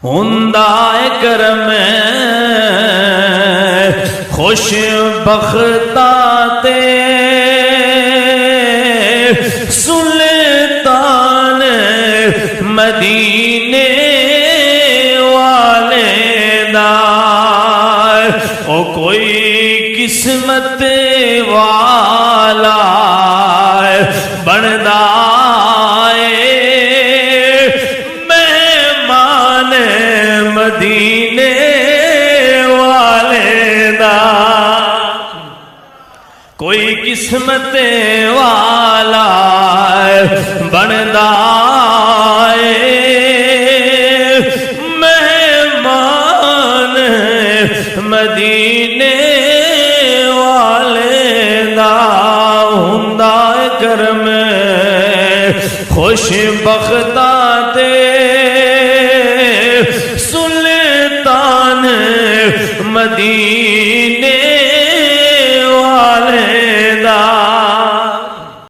ہندا کرم خوش بختاتے سلطان مدینے والے دا او کوئی قسمت والا بندا مہمان مدینے والے دا کوئی قسمت والا بندا مہمان مدینے والے دا ہندا کرم خوش بختاتے سلطان مدینے